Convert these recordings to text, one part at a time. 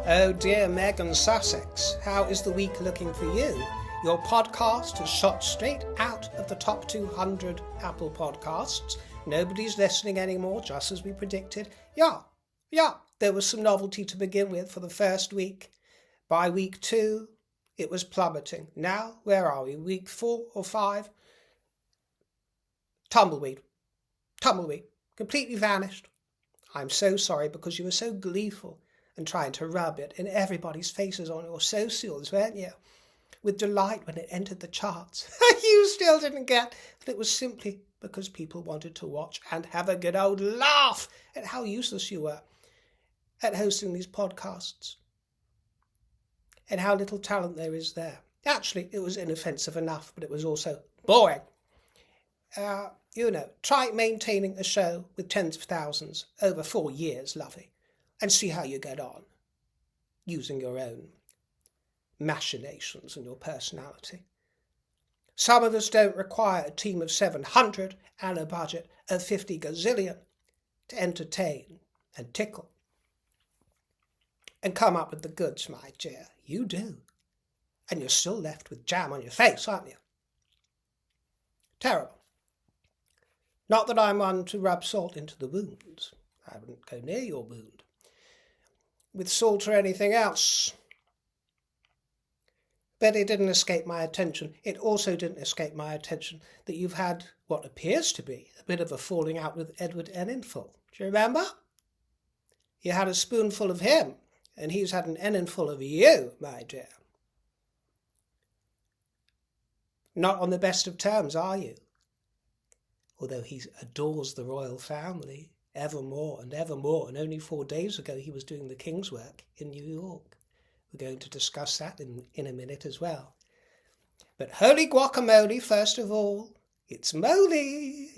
Oh dear Meghan Sussex, how is the week looking for you? Your podcast has shot straight out of the top 200 Apple podcasts. Nobody's listening anymore, just as we predicted. Yeah, there was some novelty to begin with for the first week. By week 2, it was plummeting. Now, where are we? Week 4 or 5? Tumbleweed. Completely vanished. I'm so sorry because you were so gleeful and trying to rub it in everybody's faces on your socials, weren't you? With delight when it entered the charts. You still didn't get that it was simply because people wanted to watch and have a good old laugh at how useless you were at hosting these podcasts and how little talent there is there. Actually, it was inoffensive enough, but it was also boring. Try maintaining a show with tens of thousands over 4 years, lovey, and see how you get on, using your own machinations and your personality. Some of us don't require a team of 700 and a budget of 50 gazillion to entertain and tickle and come up with the goods, my dear. You do. And you're still left with jam on your face, aren't you? Terrible. Not that I'm one to rub salt into the wounds. I wouldn't go near your wound with salt or anything else. But it didn't escape my attention. It also didn't escape my attention that you've had what appears to be a bit of a falling out with Edward Enninful. Do you remember? You had a spoonful of him, and he's had an Enninful of you, my dear. Not on the best of terms, are you? Although he adores the royal family evermore, and only 4 days ago he was doing the King's work in New York. We're going to discuss that in a minute as well. But holy guacamole, first of all, it's Moley,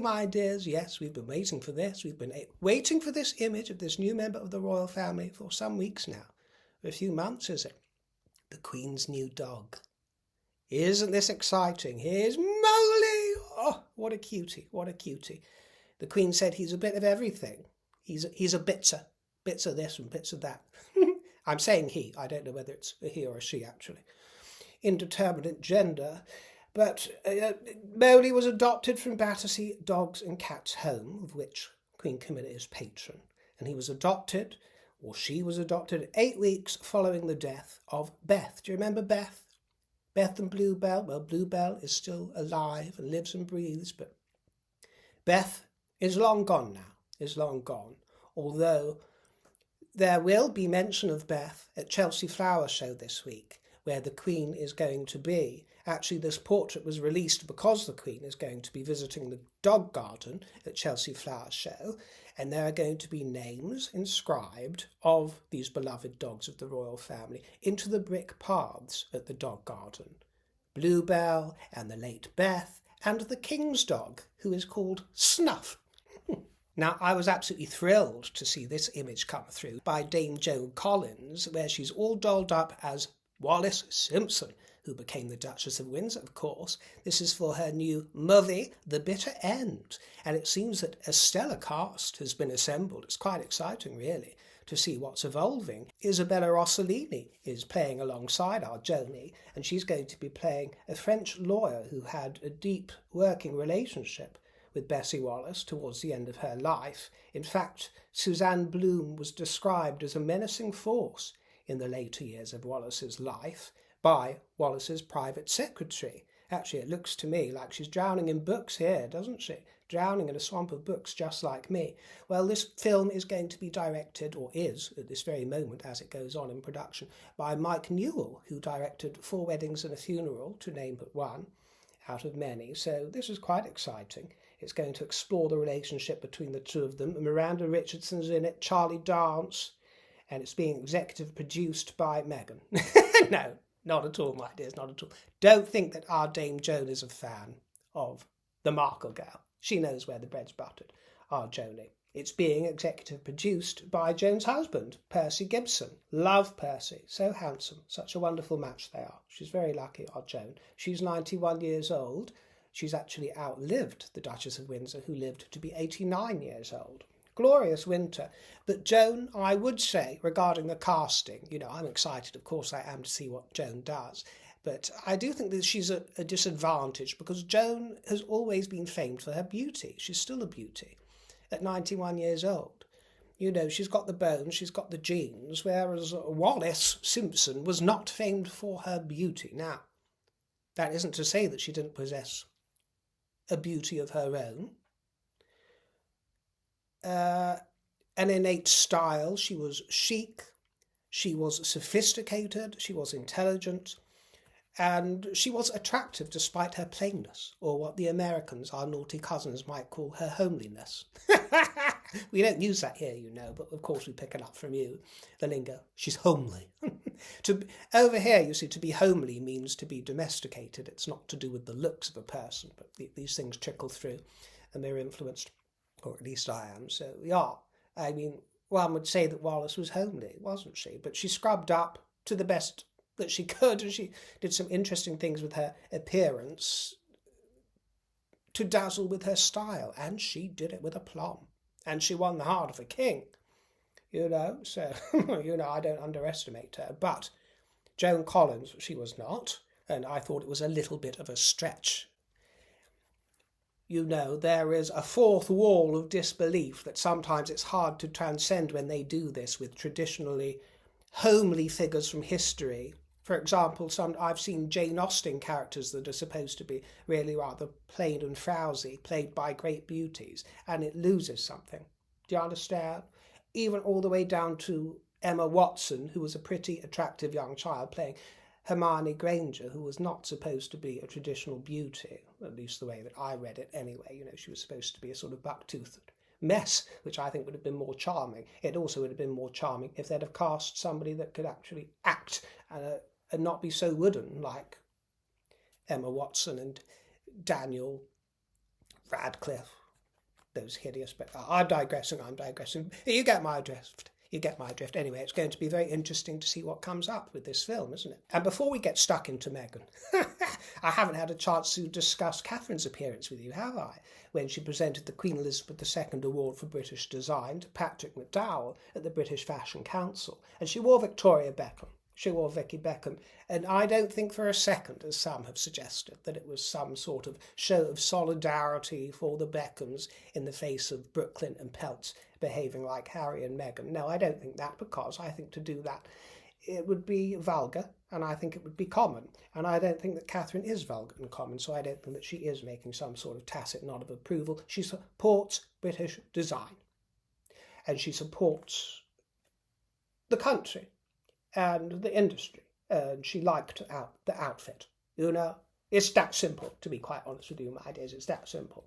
my dears. Yes, we've been waiting for this. We've been waiting for this image of this new member of the royal family for some weeks now. For a few months, is it? The Queen's new dog. Isn't this exciting? Here's Moley! Oh, what a cutie, what a cutie. The Queen said he's a bit of everything. He's a bitser. Bits of this and bits of that. I'm saying he. I don't know whether it's a he or a she, actually. Indeterminate gender. But Moley was adopted from Battersea Dogs and Cats Home, of which Queen Camilla is patron. And he was adopted, or she was adopted, 8 weeks following the death of Beth. Do you remember Beth? Beth and Bluebell. Well, Bluebell is still alive and lives and breathes, but Beth is long gone now, although there will be mention of Beth at Chelsea Flower Show this week, where the Queen is going to be. Actually, this portrait was released because the Queen is going to be visiting the dog garden at Chelsea Flower Show, and there are going to be names inscribed of these beloved dogs of the royal family into the brick paths at the dog garden. Bluebell and the late Beth and the King's dog, who is called Snuff. Now, I was absolutely thrilled to see this image come through by Dame Joan Collins, where she's all dolled up as Wallis Simpson, who became the Duchess of Windsor, of course. This is for her new movie, The Bitter End. And it seems that a stellar cast has been assembled. It's quite exciting, really, to see what's evolving. Isabella Rossellini is playing alongside our Joni, and she's going to be playing a French lawyer who had a deep working relationship with Bessie Wallis towards the end of her life. In fact, Suzanne Bloom was described as a menacing force in the later years of Wallis's life by Wallis's private secretary. Actually, it looks to me like she's drowning in books here, doesn't she? Drowning in a swamp of books just like me. Well, this film is going to be directed, or is at this very moment as it goes on in production, by Mike Newell, who directed 4 Weddings and a Funeral, to name but one out of many. So this is quite exciting. It's going to explore the relationship between the two of them. Miranda Richardson's in it, Charlie Dance, and it's being executive produced by Meghan. No, not at all, my dears, not at all. Don't think that our Dame Joan is a fan of the Markle girl. She knows where the bread's buttered, our Joni. It's being executive produced by Joan's husband, Percy Gibson. Love Percy, so handsome, such a wonderful match they are. She's very lucky, our Joan. She's 91 years old. She's actually outlived the Duchess of Windsor, who lived to be 89 years old. Glorious winter. But Joan, I would say, regarding the casting, I'm excited, of course I am, to see what Joan does. But I do think that she's a disadvantage because Joan has always been famed for her beauty. She's still a beauty at 91 years old. She's got the bones, she's got the genes, whereas Wallis, Simpson, was not famed for her beauty. Now, that isn't to say that she didn't possess a beauty of her own. An innate style. She was chic, she was sophisticated, she was intelligent, and she was attractive despite her plainness, or what the Americans, our naughty cousins, might call her homeliness. We don't use that here, but of course we pick it up from you, the lingo. She's homely. Over here, you see, to be homely means to be domesticated. It's not to do with the looks of a person, but these things trickle through and they're influenced, or at least I am. So, yeah, I mean, one would say that Wallis was homely, wasn't she? But she scrubbed up to the best that she could, and she did some interesting things with her appearance to dazzle with her style, and she did it with aplomb. And she won the heart of a king, so, I don't underestimate her. But Joan Collins, she was not, and I thought it was a little bit of a stretch. There is a fourth wall of disbelief that sometimes it's hard to transcend when they do this with traditionally homely figures from history. For example, I've seen Jane Austen characters that are supposed to be really rather plain and frowsy, played by great beauties, and it loses something. Do you understand? Even all the way down to Emma Watson, who was a pretty attractive young child, playing Hermione Granger, who was not supposed to be a traditional beauty, at least the way that I read it anyway. She was supposed to be a sort of buck-toothed mess, which I think would have been more charming. It also would have been more charming if they'd have cast somebody that could actually act and not be so wooden like Emma Watson and Daniel Radcliffe. Those hideous, but I'm digressing. You get my drift. Anyway, it's going to be very interesting to see what comes up with this film, isn't it? And before we get stuck into Meghan, I haven't had a chance to discuss Catherine's appearance with you, have I? When she presented the Queen Elizabeth II Award for British Design to Patrick McDowell at the British Fashion Council. And she wore Victoria Beckham. She wore Vicky Beckham, and I don't think for a second, as some have suggested, that it was some sort of show of solidarity for the Beckhams in the face of Brooklyn and Peltz behaving like Harry and Meghan. No, I don't think that, because I think to do that it would be vulgar, and I think it would be common, and I don't think that Catherine is vulgar and common, so I don't think that she is making some sort of tacit nod of approval. She supports British design, and she supports the country and the industry, and she liked the outfit. It's that simple, to be quite honest with you, my dears. It's that simple.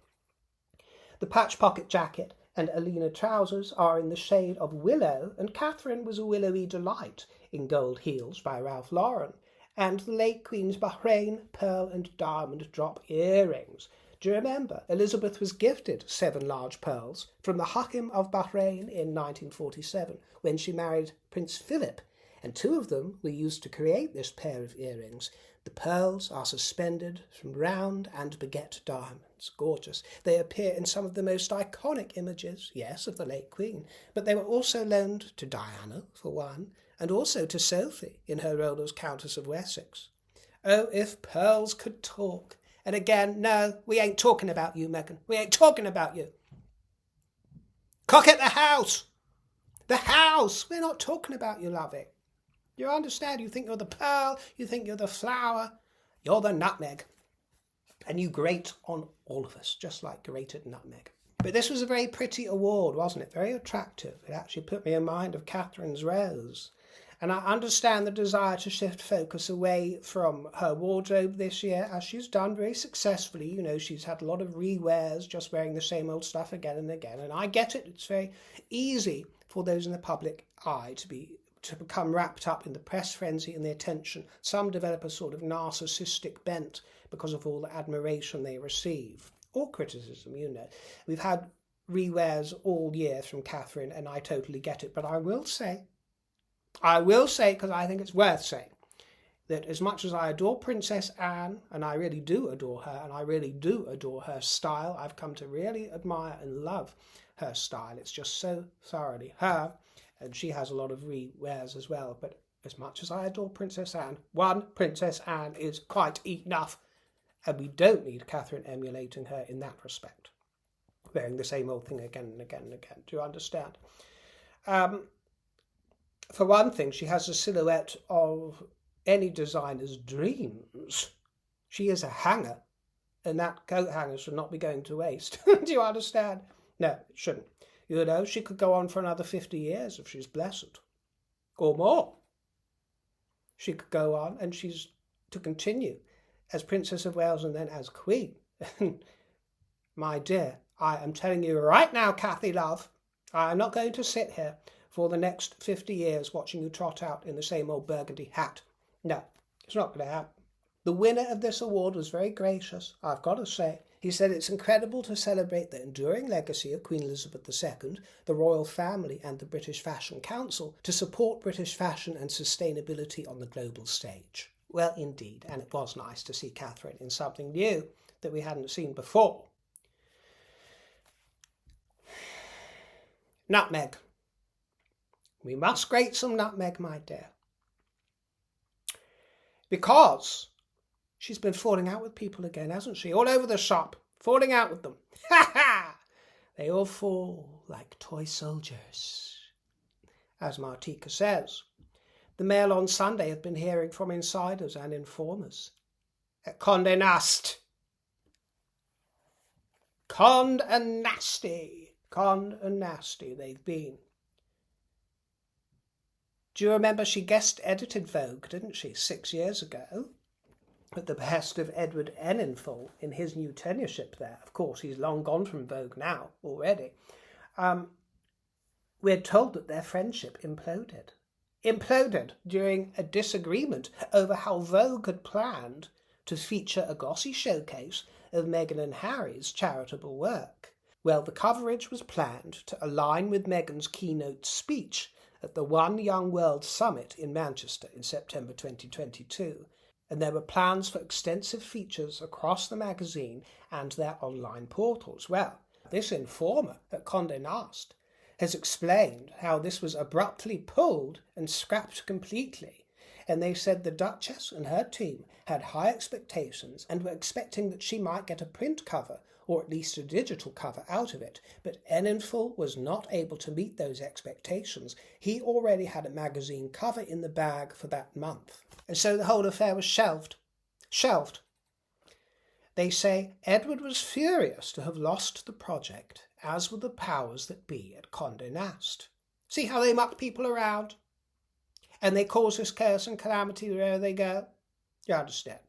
The patch pocket jacket and Alina trousers are in the shade of willow, and Catherine was a willowy delight in gold heels by Ralph Lauren, and the late Queen's Bahrain pearl and diamond drop earrings. Do you remember? Elizabeth was gifted 7 large pearls from the Hakim of Bahrain in 1947 when she married Prince Philip, and 2 of them were used to create this pair of earrings. The pearls are suspended from round and baguette diamonds. Gorgeous. They appear in some of the most iconic images, yes, of the late Queen, but they were also loaned to Diana, for one, and also to Sophie in her role as Countess of Wessex. Oh, if pearls could talk. And again, no, we ain't talking about you, Meghan. We ain't talking about you. Cock at the house! The house! We're not talking about you, lovey. You understand? You think you're the pearl, you think you're the flower, you're the nutmeg. And you grate on all of us, just like grated nutmeg. But this was a very pretty award, wasn't it? Very attractive. It actually put me in mind of Catherine's Rose. And I understand the desire to shift focus away from her wardrobe this year, as she's done very successfully. She's had a lot of re-wears, just wearing the same old stuff again and again. And I get it. It's very easy for those in the public eye to become wrapped up in the press frenzy and the attention. Some develop a sort of narcissistic bent because of all the admiration they receive, or criticism, We've had re-wears all year from Catherine, and I totally get it. But I will say, because I think it's worth saying, that as much as I adore Princess Anne, and I really do adore her, and I really do adore her style, I've come to really admire and love her style. It's just so thoroughly her, and she has a lot of re-wears as well. But as much as I adore Princess Anne, one Princess Anne is quite enough, and we don't need Catherine emulating her in that respect, wearing the same old thing again and again and again. Do you understand? For one thing, she has a silhouette of any designer's dreams. She is a hanger, and that coat hanger should not be going to waste. Do you understand? No, it shouldn't. You know, she could go on for another 50 years if she's blessed, or more. She could go on, and she's to continue as Princess of Wales and then as Queen. My dear, I am telling you right now, Cathy, love, I am not going to sit here for the next 50 years watching you trot out in the same old burgundy hat. No, it's not going to happen. The winner of this award was very gracious, I've got to say. He said it's incredible to celebrate the enduring legacy of Queen Elizabeth II, the royal family and the British Fashion Council to support British fashion and sustainability on the global stage. Well, indeed, and it was nice to see Catherine in something new that we hadn't seen before. Nutmeg. We must grate some nutmeg, my dear. Because she's been falling out with people again, hasn't she? All over the shop, falling out with them. Ha ha! They all fall like toy soldiers. As Martika says, the Mail on Sunday have been hearing from insiders and informers at Condé Nast. Conned and nasty they've been. Do you remember she guest edited Vogue, didn't she, 6 years ago? At the behest of Edward Enninful in his new tenureship there. Of course, he's long gone from Vogue now, already. We're told that their friendship imploded. Imploded during a disagreement over how Vogue had planned to feature a glossy showcase of Meghan and Harry's charitable work. Well, the coverage was planned to align with Meghan's keynote speech at the One Young World Summit in Manchester in September 2022, and there were plans for extensive features across the magazine and their online portals. Well, this informer at Condé Nast has explained how this was abruptly pulled and scrapped completely, and they said the Duchess and her team had high expectations and were expecting that she might get a print cover or at least a digital cover out of it, but Enninful was not able to meet those expectations. He already had a magazine cover in the bag for that month, and so the whole affair was shelved. Shelved. They say Edward was furious to have lost the project, as were the powers that be at Condé Nast. See how they muck people around? And they cause this chaos and calamity wherever they go? You understand?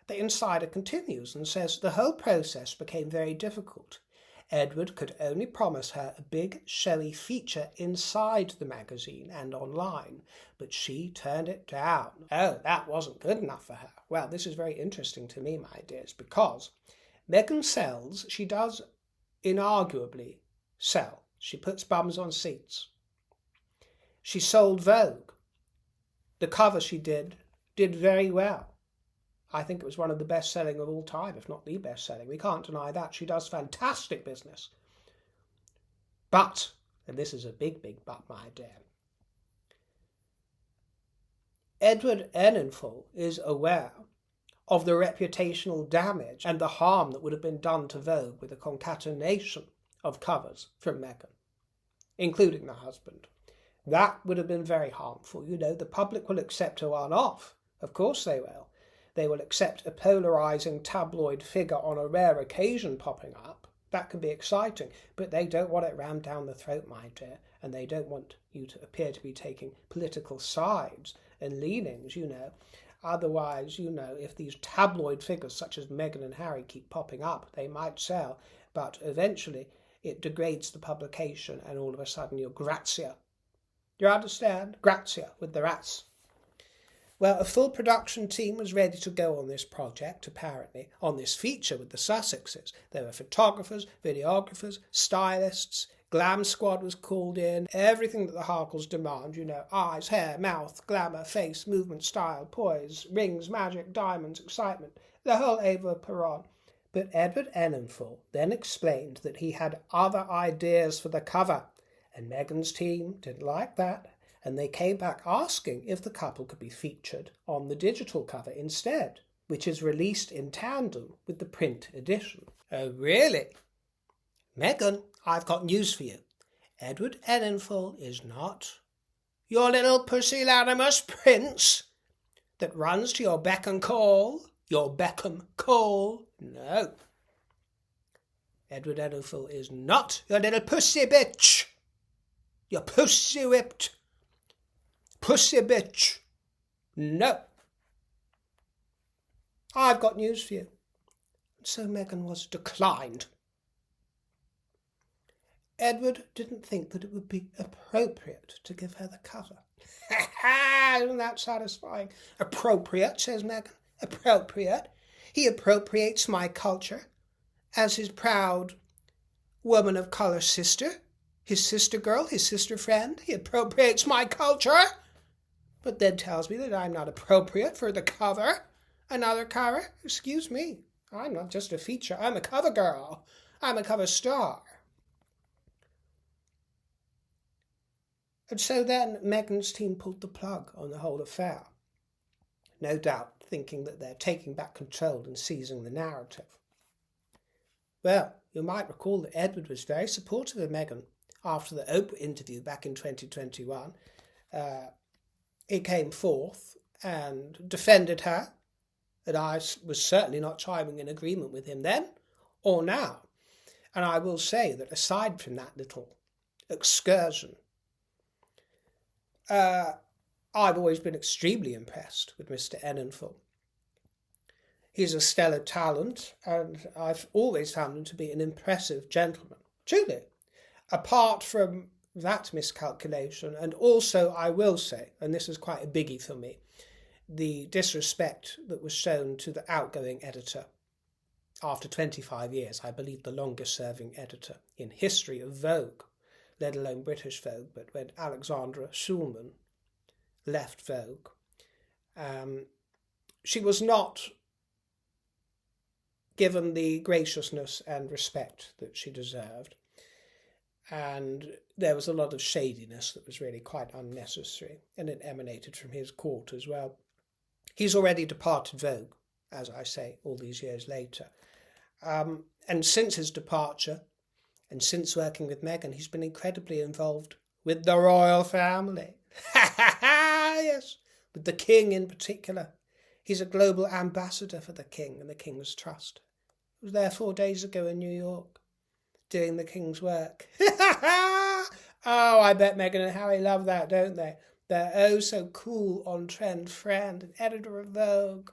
The insider continues and says the whole process became very difficult. Edward could only promise her a big, showy feature inside the magazine and online, but she turned it down. Oh, that wasn't good enough for her. Well, this is very interesting to me, my dears, because Meghan sells, she does inarguably sell. She puts bums on seats. She sold Vogue. The cover she did very well. I think it was one of the best-selling of all time, if not the best-selling. We can't deny that. She does fantastic business. But, and this is a big, big but, my dear, Edward Enninful is aware of the reputational damage and the harm that would have been done to Vogue with a concatenation of covers from Meghan, including the husband. That would have been very harmful. You know, the public will accept a one-off. Of course they will. They will accept a polarising tabloid figure on a rare occasion popping up. That can be exciting, but they don't want it rammed down the throat, my dear, and they don't want you to appear to be taking political sides and leanings, you know. Otherwise, you know, if these tabloid figures such as Meghan and Harry keep popping up, they might sell, but eventually it degrades the publication and all of a sudden you're Grazia. You understand? Grazia with the rats. Well, a full production team was ready to go on this project, apparently, on this feature with the Sussexes. There were photographers, videographers, stylists, Glam squad was called in, everything that the Harkles demand, you know, eyes, hair, mouth, glamour, face, movement, style, poise, rings, magic, diamonds, excitement, the whole Ava Peron. But Edward Enninful then explained that he had other ideas for the cover, and Meghan's team didn't like that, and they came back asking if the couple could be featured on the digital cover instead, which is released in tandem with the print edition. Oh, really? Meghan, I've got news for you. Edward Enninful is not your little pusillanimous prince that runs to your beck and call, your Beckham call. No. Edward Enninful is not your little pussy bitch, your pussy whipped pussy bitch. No. I've got news for you. And so Meghan was declined. Edward didn't think that it would be appropriate to give her the cover. Isn't that satisfying? Appropriate, says Meghan. Appropriate. He appropriates my culture as his proud woman of colour sister, his sister girl, his sister friend. He appropriates my culture, but then tells me that I'm not appropriate for the cover. Another cover? Excuse me. I'm not just a feature. I'm a cover girl. I'm a cover star. And so then Meghan's team pulled the plug on the whole affair, no doubt thinking that they're taking back control and seizing the narrative. Well, you might recall that Edward was very supportive of Meghan after the Oprah interview back in 2021. He came forth and defended her, and I was certainly not chiming in agreement with him then or now. And I will say that aside from that little excursion, I've always been extremely impressed with Mr. Enninful. He's a stellar talent, and I've always found him to be an impressive gentleman. Truly. Apart from that miscalculation, and also I will say, and this is quite a biggie for me, the disrespect that was shown to the outgoing editor after 25 years, I believe the longest serving editor in history of Vogue, let alone British Vogue, but when Alexandra Schulman left Vogue, she was not given the graciousness and respect that she deserved. And there was a lot of shadiness that was really quite unnecessary, and it emanated from his court as well. He's already departed Vogue, as I say, all these years later. And since his departure, and since working with Meghan, he's been incredibly involved with the royal family. Yes, with the king in particular. He's a global ambassador for the king and the King's Trust. He was there 4 days ago in New York, doing the king's work. Oh, I bet Meghan and Harry love that, don't they? They're oh so cool, on-trend friend and editor of Vogue.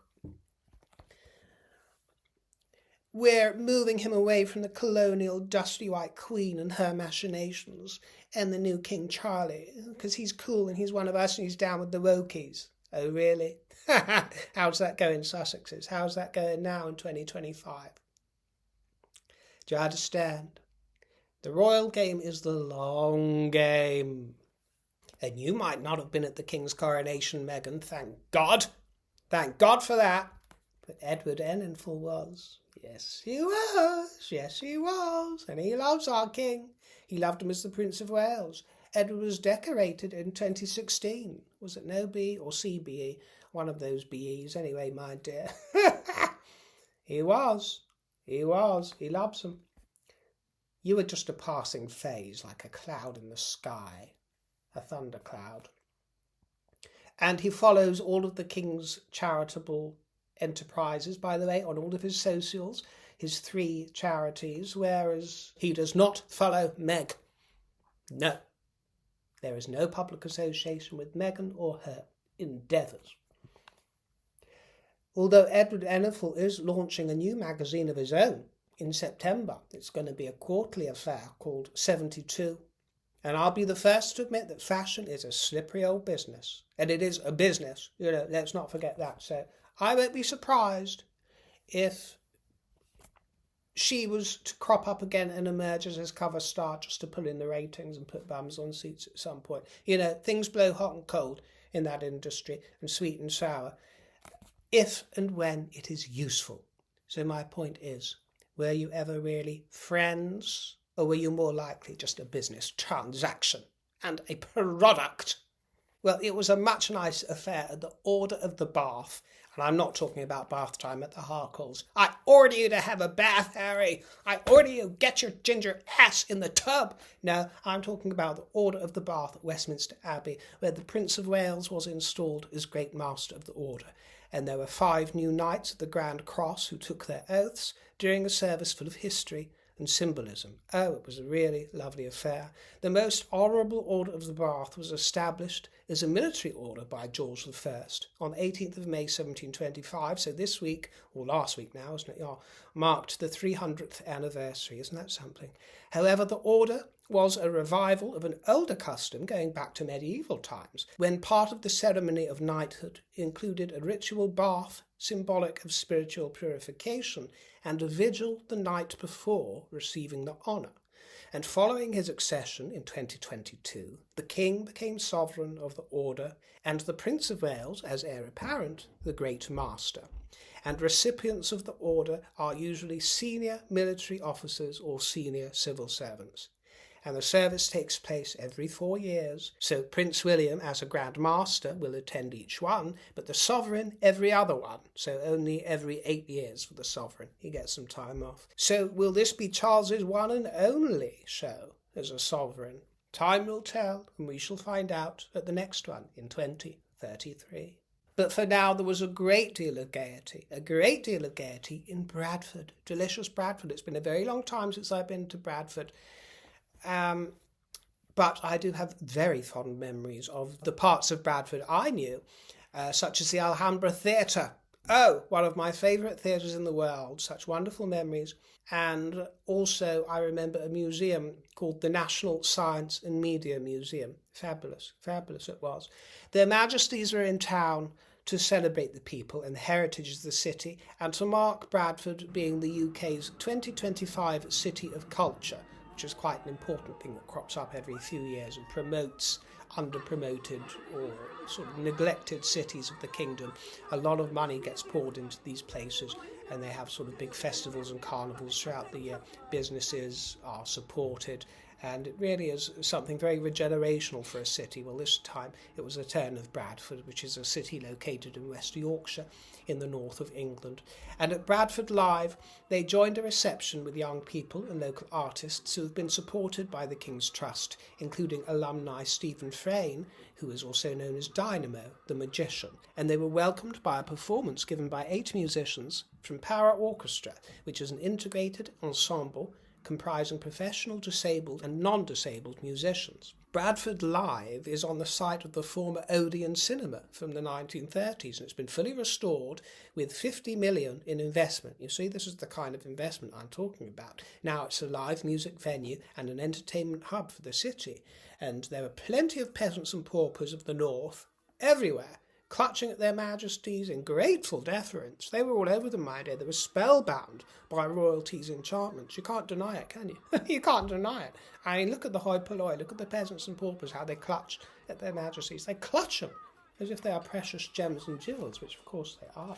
We're moving him away from the colonial dusty white queen and her machinations and the new King Charlie, because he's cool and he's one of us and he's down with the wokies. Oh, really? How's that going, Sussexes? How's that going now in 2025? Do you understand? The royal game is the long game. And you might not have been at the King's coronation, Meghan, thank God. Thank God for that. But Edward Enninful was. Yes, he was. Yes, he was. And he loves our king. He loved him as the Prince of Wales. Edward was decorated in 2016. Was it no B or CBE? One of those BEs. Anyway, my dear. He was. He was. He loves him. You were just a passing phase, like a cloud in the sky. A thundercloud. And he follows all of the king's charitable enterprises, by the way, on all of his socials, his 3 charities, whereas he does not follow Meg. No. There is no public association with Meghan or her endeavours. Although Edward Enninful is launching a new magazine of his own in September. It's going to be a quarterly affair called 72. And I'll be the first to admit that fashion is a slippery old business. And it is a business, let's not forget that. So I won't be surprised if she was to crop up again and emerge as his cover star just to pull in the ratings and put bums on seats at some point. You know, things blow hot and cold in that industry, and sweet and sour, if and when it is useful. So my point is, were you ever really friends, or were you more likely just a business transaction and a product? Well, it was a much nicer affair at the Order of the Bath, and I'm not talking about bath time at the Harkles. I order you to have a bath, Harry. I order you get your ginger ass in the tub. No, I'm talking about the Order of the Bath at Westminster Abbey, where the Prince of Wales was installed as Great Master of the Order. And there were 5 new knights at the Grand Cross who took their oaths during a service full of history and symbolism. Oh, it was a really lovely affair. The most honourable Order of the Bath was established as a military order by George I on 18th of May 1725, so this week, or last week now, isn't it? Yeah, marked the 300th anniversary. Isn't that something? However, the order was a revival of an older custom going back to medieval times, when part of the ceremony of knighthood included a ritual bath symbolic of spiritual purification and a vigil the night before receiving the honour. And following his accession in 2022, the King became sovereign of the order and the Prince of Wales, as heir apparent, the Great Master. And recipients of the order are usually senior military officers or senior civil servants. And the service takes place every 4 years, so Prince William, as a Grand Master, will attend each one, but the Sovereign every other one, so only every 8 years for the Sovereign. He gets some time off. So will this be Charles's one and only show as a Sovereign? Time will tell, and we shall find out at the next one in 2033. But for now, there was a great deal of gaiety in Bradford. Delicious Bradford. It's been a very long time since I've been to Bradford. But I do have very fond memories of the parts of Bradford I knew, such as the Alhambra Theatre. Oh, one of my favourite theatres in the world, such wonderful memories. And also I remember a museum called the National Science and Media Museum. Fabulous, fabulous it was. Their Majesties were in town to celebrate the people and the heritage of the city, and to mark Bradford being the UK's 2025 City of Culture, which is quite an important thing that crops up every few years and promotes under-promoted or sort of neglected cities of the kingdom. A lot of money gets poured into these places, and they have sort of big festivals and carnivals throughout the year. Businesses are supported, and it really is something very regenerational for a city. Well, this time it was the turn of Bradford, which is a city located in West Yorkshire in the north of England. And at Bradford Live, they joined a reception with young people and local artists who have been supported by the King's Trust, including alumni Stephen Frayne, who is also known as Dynamo, the magician. And they were welcomed by a performance given by 8 musicians from Para Orchestra, which is an integrated ensemble comprising professional disabled and non-disabled musicians. Bradford Live is on the site of the former Odeon Cinema from the 1930s, and it's been fully restored with 50 million in investment. You see, this is the kind of investment I'm talking about. Now it's a live music venue and an entertainment hub for the city, and there are plenty of peasants and paupers of the north everywhere, clutching at their majesties in grateful deference. They were all over them, my dear. They were spellbound by royalty's enchantments. You can't deny it, can you? You can't deny it. I mean, look at the hoi polloi, look at the peasants and paupers, how they clutch at their majesties. They clutch them as if they are precious gems and jewels, which of course they are.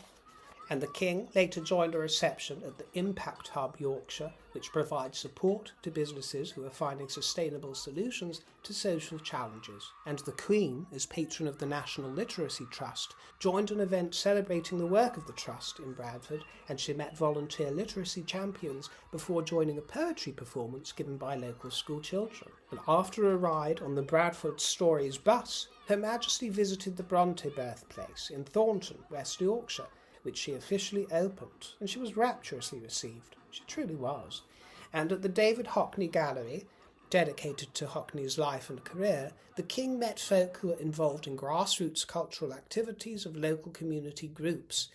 And the King later joined a reception at the Impact Hub Yorkshire, which provides support to businesses who are finding sustainable solutions to social challenges. And the Queen, as patron of the National Literacy Trust, joined an event celebrating the work of the Trust in Bradford, and she met volunteer literacy champions before joining a poetry performance given by local school children. And after a ride on the Bradford Stories bus, Her Majesty visited the Bronte birthplace in Thornton, West Yorkshire, which she officially opened, and she was rapturously received. She truly was. And at the David Hockney Gallery, dedicated to Hockney's life and career, the King met folk who were involved in grassroots cultural activities of local community groups,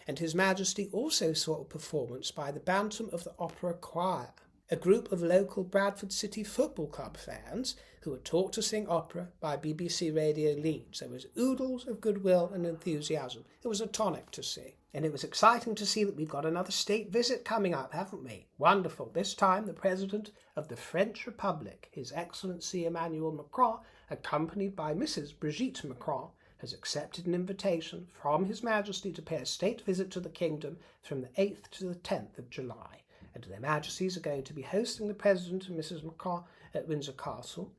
and His Majesty also saw a performance by the Bantam of the Opera Choir, a group of local Bradford City Football Club fans who were taught to sing opera by BBC Radio Leeds. There was oodles of goodwill and enthusiasm. It was a tonic to see. And it was exciting to see that we've got another state visit coming up, haven't we? Wonderful. This time the President of the French Republic, His Excellency Emmanuel Macron, accompanied by Mrs. Brigitte Macron, has accepted an invitation from His Majesty to pay a state visit to the kingdom from the 8th to the 10th of July. And their Majesties are going to be hosting the President and Mrs. Macron at Windsor Castle.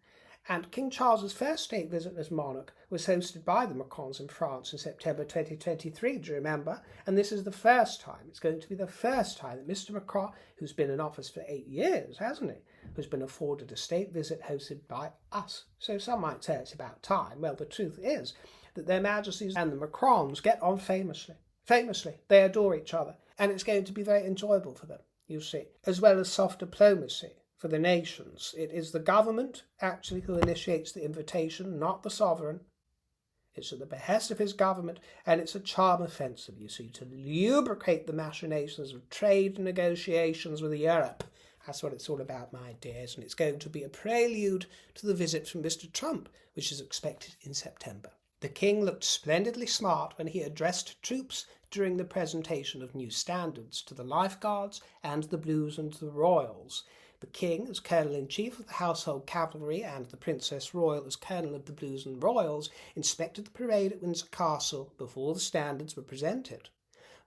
And King Charles's first state visit as monarch was hosted by the Macrons in France in September 2023, do you remember? And this is the first time, it's going to be the first time that Mr. Macron, who's been in office for 8 years, hasn't he, has been afforded a state visit hosted by us. So some might say it's about time. Well, the truth is that their Majesties and the Macrons get on famously. Famously. They adore each other. And it's going to be very enjoyable for them, you see, as well as soft diplomacy. For the nations, it is the government actually who initiates the invitation, not the sovereign. It's at the behest of his government, and it's a charm offensive, you see, to lubricate the machinations of trade negotiations with Europe. That's what it's all about, my dears, and it's going to be a prelude to the visit from Mr. Trump, which is expected in September. The king looked splendidly smart when he addressed troops during the presentation of new standards to the lifeguards and the Blues and the Royals. The king, as Colonel-in-Chief of the Household Cavalry, and the Princess Royal, as Colonel of the Blues and Royals, inspected the parade at Windsor Castle before the standards were presented.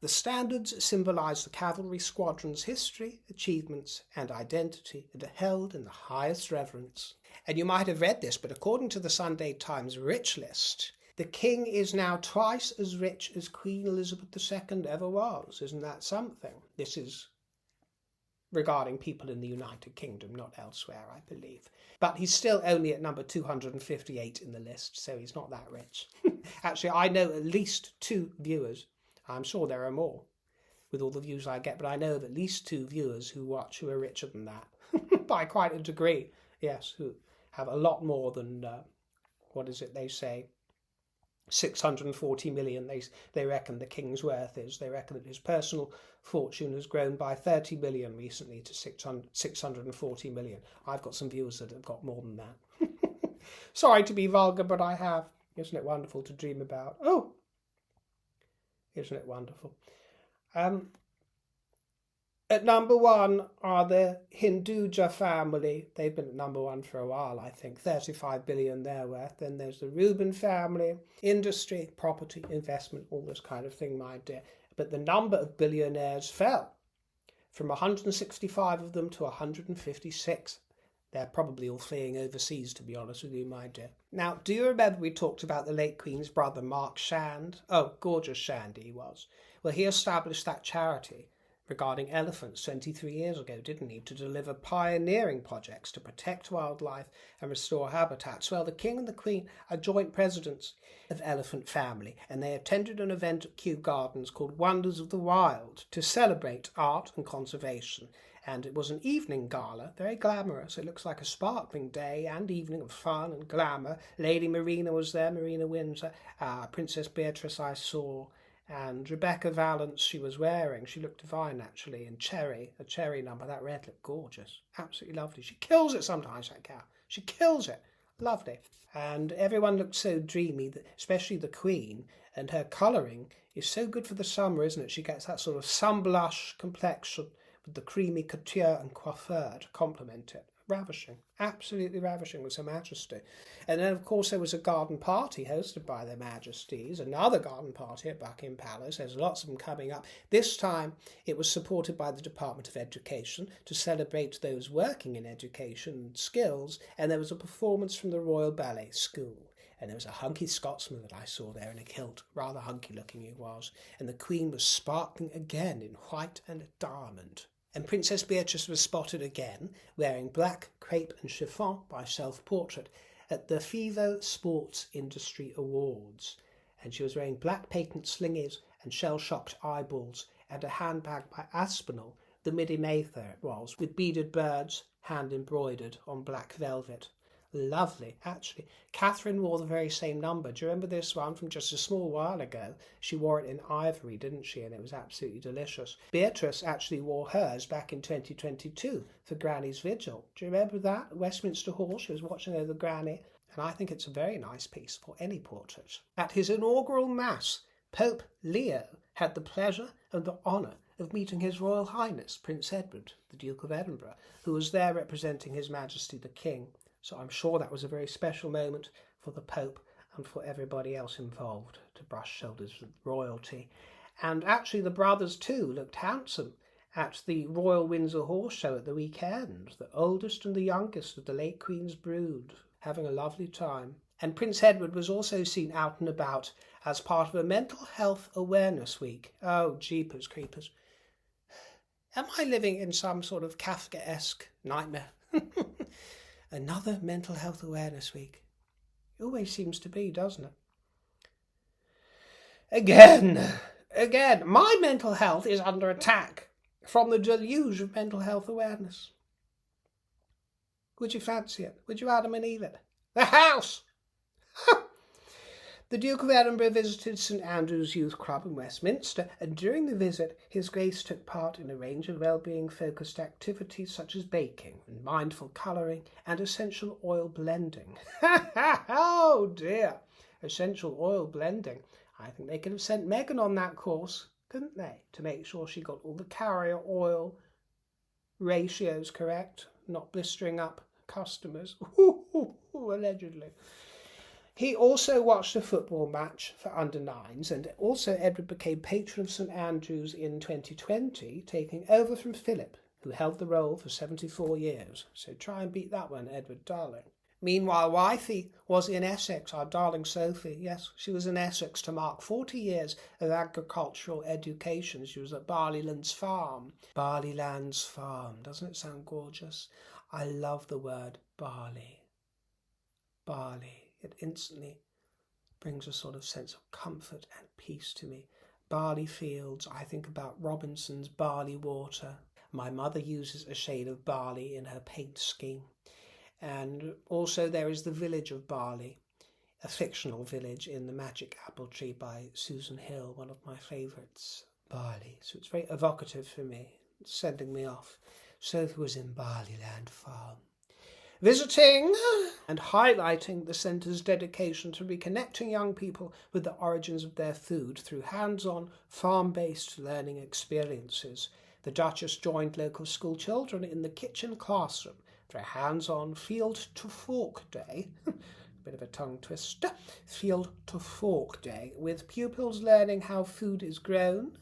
The standards symbolise the cavalry squadron's history, achievements and identity, and are held in the highest reverence. And you might have read this, but according to the Sunday Times Rich List, the king is now twice as rich as Queen Elizabeth II ever was. Isn't that something? This is regarding people in the United Kingdom, not elsewhere, I believe. But he's still only at number 258 in the list, so he's not that rich. Actually, I know at least 2 viewers. I'm sure there are more with all the views I get, but I know of at least 2 viewers who watch who are richer than that by quite a degree. Yes, who have a lot more than, what is it they say, 640 million they reckon the king's worth is. They reckon that his personal fortune has grown by 30 million recently to 640 million. I've got some viewers that have got more than that. Sorry to be vulgar, but I have. Isn't it wonderful to dream about? Oh, isn't it wonderful? At number 1 are the Hinduja family. They've been at number 1 for a while, I think. 35 billion they're worth. Then there's the Reuben family, industry, property, investment, all this kind of thing, my dear. But the number of billionaires fell from 165 of them to 156. They're probably all fleeing overseas, to be honest with you, my dear. Now, do you remember we talked about the late Queen's brother, Mark Shand? Oh, gorgeous Shand he was. Well, he established that charity regarding elephants 23 years ago, didn't he, to deliver pioneering projects to protect wildlife and restore habitats. Well, the King and the Queen are joint presidents of Elephant Family, and they attended an event at Kew Gardens called Wonders of the Wild to celebrate art and conservation. And it was an evening gala, very glamorous. It looks like a sparkling day and evening of fun and glamour. Lady Marina was there, Marina Windsor. Princess Beatrice I saw. And Rebecca Valance she was wearing. She looked divine, actually. And Cherry, a cherry number. That red looked gorgeous. Absolutely lovely. She kills it sometimes, that cow. She kills it. Lovely. And everyone looked so dreamy, especially the Queen. And her colouring is so good for the summer, isn't it? She gets that sort of sun blush complexion with the creamy couture and coiffure to complement it. Ravishing, absolutely ravishing with Her Majesty. And then, of course, there was a garden party hosted by Their Majesties, another garden party at Buckingham Palace. There's lots of them coming up. This time, it was supported by the Department of Education to celebrate those working in education and skills, and there was a performance from the Royal Ballet School. And there was a hunky Scotsman that I saw there in a kilt, rather hunky looking he was, and the Queen was sparkling again in white and diamond. And Princess Beatrice was spotted again wearing black crepe and chiffon by self-portrait at the FEVO Sports Industry Awards. And she was wearing black patent slingies and shell-shocked eyeballs and a handbag by Aspinall, the Midi Mather it was, with beaded birds hand-embroidered on black velvet. Lovely, actually. Catherine wore the very same number. Do you remember this one from just a small while ago? She wore it in ivory, didn't she? And it was absolutely delicious. Beatrice actually wore hers back in 2022 for Granny's Vigil. Do you remember that? At Westminster Hall, she was watching over Granny. And I think it's a very nice piece for any portrait. At his inaugural mass, Pope Leo had the pleasure and the honour of meeting His Royal Highness Prince Edward, the Duke of Edinburgh, who was there representing His Majesty the King. So I'm sure that was a very special moment for the Pope and for everybody else involved to brush shoulders with royalty. And actually the brothers too looked handsome at the Royal Windsor Horse Show at the weekend, the oldest and the youngest of the late Queen's brood, having a lovely time. And Prince Edward was also seen out and about as part of a Mental Health Awareness Week. Oh, jeepers creepers. Am I living in some sort of Kafkaesque nightmare? Another Mental Health Awareness Week. It always seems to be, doesn't it? Again, my mental health is under attack from the deluge of mental health awareness. Would you fancy it? Would you Adam and Eve it? The house! The Duke of Edinburgh visited St Andrew's Youth Club in Westminster, and during the visit His Grace took part in a range of well-being focused activities such as baking and mindful colouring and essential oil blending. Oh dear, essential oil blending. I think they could have sent Meghan on that course, couldn't they, to make sure she got all the carrier oil ratios correct, not blistering up customers. Allegedly. He also watched a football match for under-9s, and also Edward became patron of St Andrews in 2020, taking over from Philip, who held the role for 74 years. So try and beat that one, Edward, darling. Meanwhile, wifey was in Essex, our darling Sophie. Yes, she was in Essex to mark 40 years of agricultural education. She was at Barleylands farm. Barleylands farm. Doesn't it sound gorgeous? I love the word barley. Barley. It instantly brings a sort of sense of comfort and peace to me. Barley fields, I think about Robinson's barley water. My mother uses a shade of barley in her paint scheme. And also there is the village of Barley, a fictional village in The Magic Apple Tree by Susan Hill, one of my favourites. Barley. So it's very evocative for me. It's sending me off. Sophie was in Barleyland farm, visiting and highlighting the centre's dedication to reconnecting young people with the origins of their food through hands-on, farm-based learning experiences. The Duchess joined local school children in the kitchen classroom for a hands-on field-to-fork day, bit of a tongue twister, field-to-fork day, with pupils learning how food is grown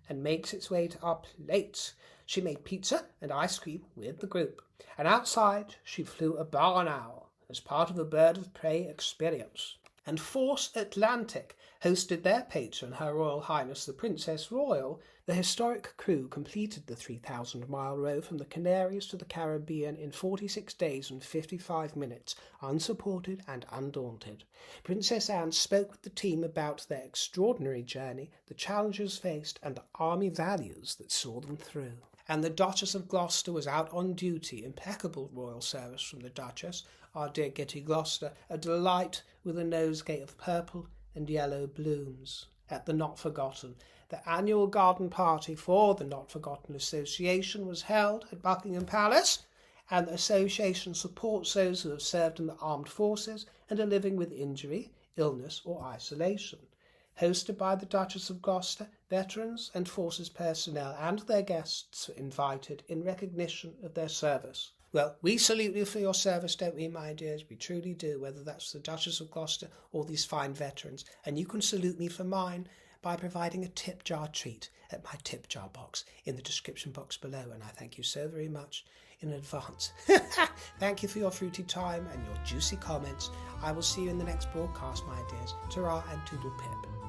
and makes its way to our plates. She made pizza and ice cream with the group, and outside she flew a barn owl as part of a bird of prey experience. And Force Atlantic hosted their patron, Her Royal Highness the Princess Royal. The historic crew completed the 3,000-mile row from the Canaries to the Caribbean in 46 days and 55 minutes, unsupported and undaunted. Princess Anne spoke with the team about their extraordinary journey, the challenges faced, and the army values that saw them through. And the Duchess of Gloucester was out on duty, impeccable royal service from the Duchess, our dear Getty Gloucester, a delight with a nosegay of purple and yellow blooms. At the Not Forgotten, the annual garden party for the Not Forgotten Association was held at Buckingham Palace, and the association supports those who have served in the armed forces and are living with injury, illness or isolation. Hosted by the Duchess of Gloucester, veterans and forces personnel and their guests were invited in recognition of their service. Well, we salute you for your service, don't we, my dears? We truly do, whether that's the Duchess of Gloucester or these fine veterans. And you can salute me for mine by providing a tip jar treat at my tip jar box in the description box below. And I thank you so very much in advance. Thank you for your fruity time and your juicy comments. I will see you in the next broadcast, my dears. Ta-ra and toodle pip.